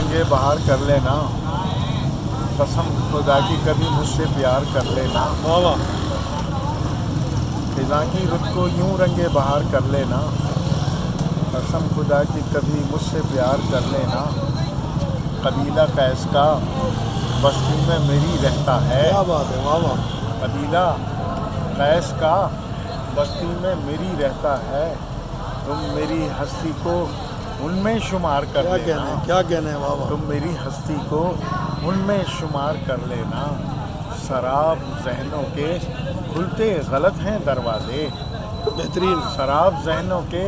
रंगे बहार कर लेना, कसम खुदा की कभी मुझसे प्यार कर लेना, वाह वाह, फिजा की रुत को यूं रंगे बहार कर लेना, कसम खुदा की कभी मुझसे प्यार कर लेना। कबीला कैस का बस्ती में मेरी रहता है, क्या बात है, वाह वाह, कबीला कैस का बस्ती में मेरी रहता है, तुम मेरी हस्ती को उनमें शुमार कर क्या लेना, कहना है, क्या कहना है, वाह वाह, तुम मेरी हस्ती को उनमें शुमार कर लेना। शराब जहनों के खुलते गलत हैं दरवाजे, बेहतरीन, शराब जहनों के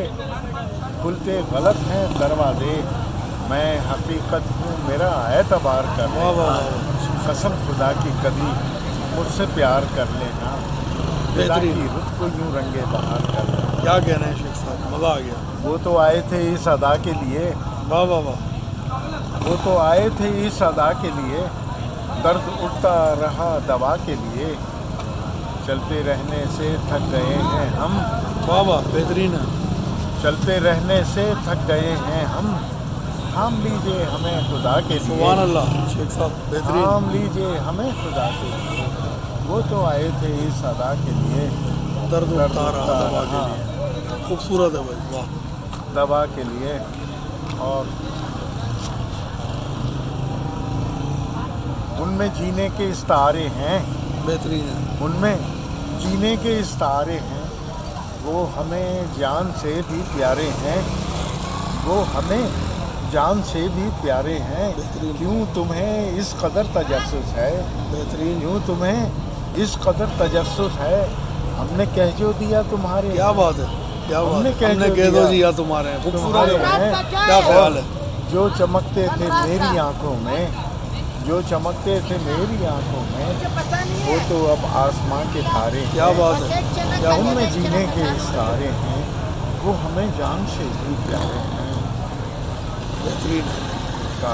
खुलते गलत हैं दरवाजे, मैं हकीकत हूँ मेरा एतबार कर वाह वाह, लेना, वाह, कसम खुदा की कभी मुझसे प्यार कर लेना, फिजा बेहतरीन। की रुत को यूं रंगे बहार कर लेना। क्या कहना है शेख साहब, मज़ा आ गया, वो तो आए थे इस अदा के लिए, वाह वाह वाह, वो तो आए थे इस अदा के लिए, दर्द उठता रहा दवा के लिए, चलते रहने से थक गए हैं हम, वाह वाह, बेहतरीन है, चलते रहने से थक गए हैं हम, थाम लीजिए हमें खुदा के सुभान लिए, अल्लाह, शेख साहब बेहतरीन, थाम लीजिए हमें खुदा के लिए। वो तो आए थे इस अदा के लिए, दर्द दर्द उठता रहा उठता दवा के रहा लिए, खूबसूरत है भाई, वाह, दवा के लिए। और उनमें जीने के इस्तारे हैं, बेहतरीन है, उनमें जीने के इस्तारे हैं, वो हमें जान से भी प्यारे हैं, वो हमें जान से भी प्यारे हैं। बेहतरीन। क्यों तुम्हें इस कदर तजस्सुस है, बेहतरीन, क्यों तुम्हें इस कदर तजस्सुस है, हमने कह जो दिया तुम्हारे, क्या बात है, क्या बात हमने है, कह हमने जो कह दो दिया जिया तुम्हारे, खूबसूरत तुम्हारे है, हैं, क्या ख्याल है, जो चमकते थे मेरी आंखों में, जो चमकते थे मेरी आंखों में, वो तो अब आसमां के तारे हैं, क्या बात है, क्या बात उनमें है, जीने के इस्तारे हैं, वो हमें जान से भी प्यारे हैं। बेहतरीन। का